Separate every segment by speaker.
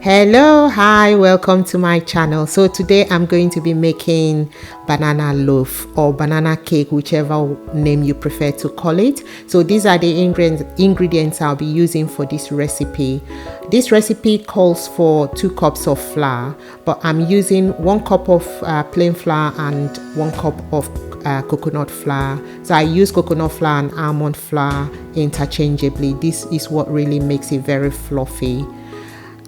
Speaker 1: Hello, hi, welcome to my channel. So today I'm going to be making banana loaf or banana cake, whichever name you prefer to call it. So these are the ingredients I'll be using for this recipe. This recipe calls for 2 cups of flour, but I'm using 1 cup of plain flour and 1 cup of coconut flour. So I use coconut flour and almond flour interchangeably. This is what really makes it very fluffy.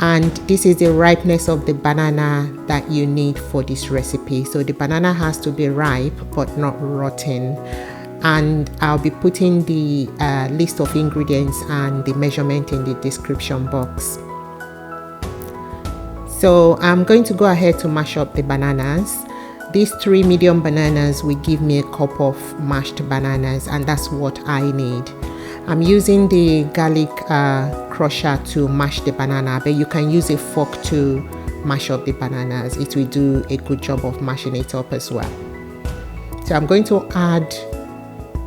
Speaker 1: And this is the ripeness of the banana that you need for this recipe. So the banana has to be ripe but not rotten. And I'll be putting the list of ingredients and the measurement in the description box. So I'm going to go ahead to mash up the bananas. These 3 medium bananas will give me a cup of mashed bananas, and that's what I need. I'm using the garlic crusher to mash the banana, but you can use a fork to mash up the bananas. It will do a good job of mashing it up as well. So I'm going to add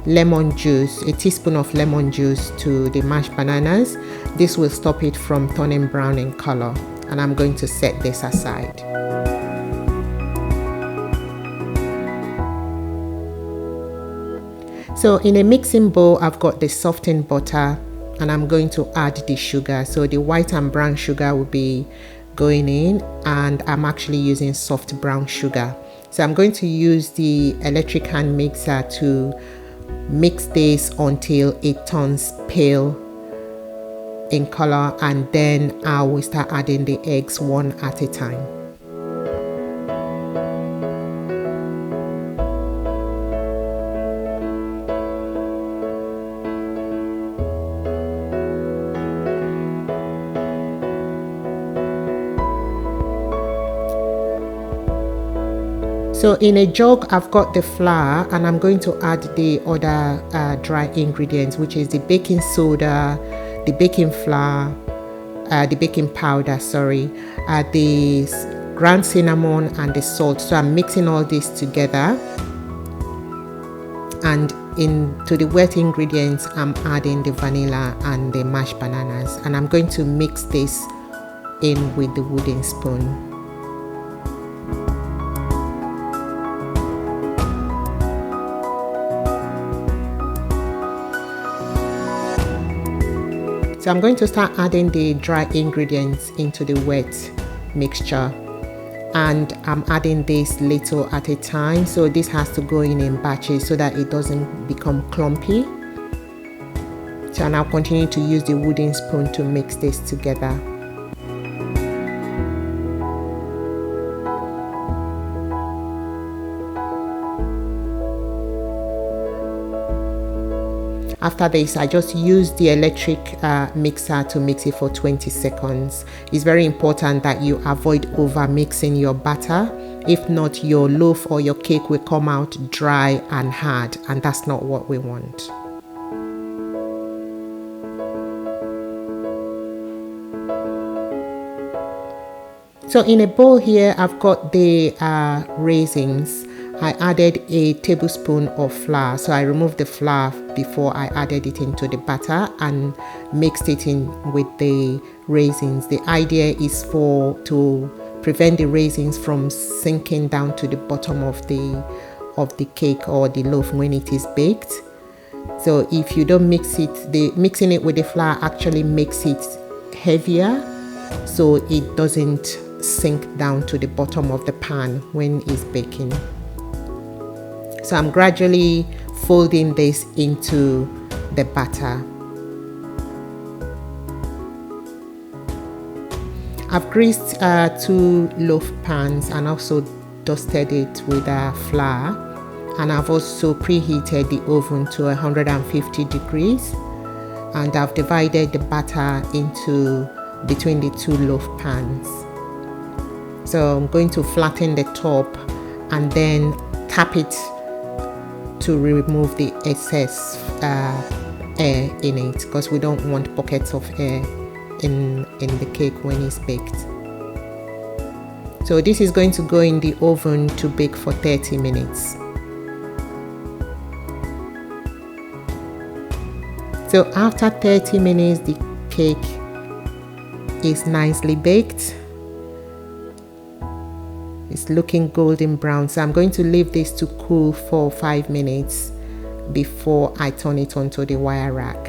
Speaker 1: lemon juice, a teaspoon of lemon juice to the mashed bananas. This will stop it from turning brown in color, and I'm going to set this aside. So in a mixing bowl, I've got the softened butter, and I'm going to add the sugar. So the white and brown sugar will be going in, and I'm actually using soft brown sugar. So I'm going to use the electric hand mixer to mix this until it turns pale in color, and then I will start adding the eggs one at a time. So in a jug, I've got the flour, and I'm going to add the other dry ingredients, which is the baking soda, the baking flour, the baking powder, the ground cinnamon and the salt. So I'm mixing all this together, and into the wet ingredients, I'm adding the vanilla and the mashed bananas, and I'm going to mix this in with the wooden spoon. So I'm going to start adding the dry ingredients into the wet mixture, and I'm adding this little at a time. So this has to go in batches so that it doesn't become clumpy. So I'll continue to use the wooden spoon to mix this together. After this, I just use the electric mixer to mix it for 20 seconds. It's very important that you avoid over mixing your batter. If not, your loaf or your cake will come out dry and hard, and that's not what we want. So in a bowl here, I've got the raisins. I added a tablespoon of flour. So I removed the flour before I added it into the batter and mixed it in with the raisins. The idea is to prevent the raisins from sinking down to the bottom of the cake or the loaf when it is baked. So if you don't mix it, mixing it with the flour actually makes it heavier, so it doesn't sink down to the bottom of the pan when it's baking. So I'm gradually folding this into the batter. I've greased 2 loaf pans and also dusted it with flour, and I've also preheated the oven to 150 degrees, and I've divided the batter into between the 2 loaf pans. So I'm going to flatten the top and then tap it to remove the excess air in it, because we don't want pockets of air in the cake when it's baked. So this is going to go in the oven to bake for 30 minutes. So after 30 minutes, the cake is nicely baked. It's looking golden brown, so I'm going to leave this to cool for 5 minutes before I turn it onto the wire rack.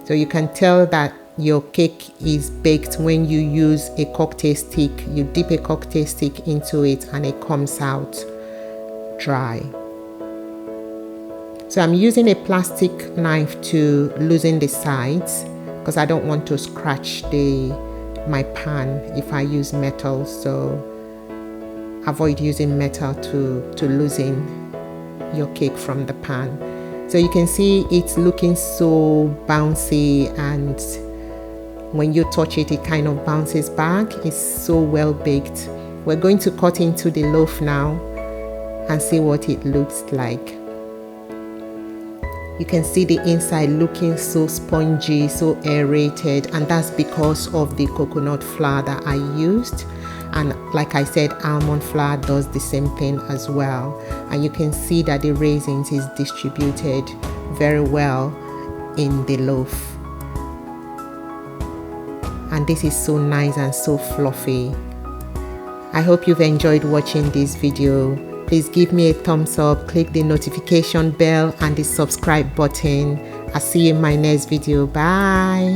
Speaker 1: So you can tell that your cake is baked when you use a cocktail stick. You dip a cocktail stick into it and it comes out dry. So I'm using a plastic knife to loosen the sides because I don't want to scratch my pan if I use metal. So avoid using metal to loosen your cake from the pan. So you can see it's looking so bouncy, and when you touch it, it kind of bounces back. It's so well baked. We're going to cut into the loaf now and see what it looks like. You can see the inside looking so spongy, so aerated, and that's because of the coconut flour that I used. And like I said, almond flour does the same thing as well. And you can see that the raisins is distributed very well in the loaf. And this is so nice and so fluffy. I hope you've enjoyed watching this video. Please give me a thumbs up, click the notification bell and the subscribe button. I'll see you in my next video. Bye.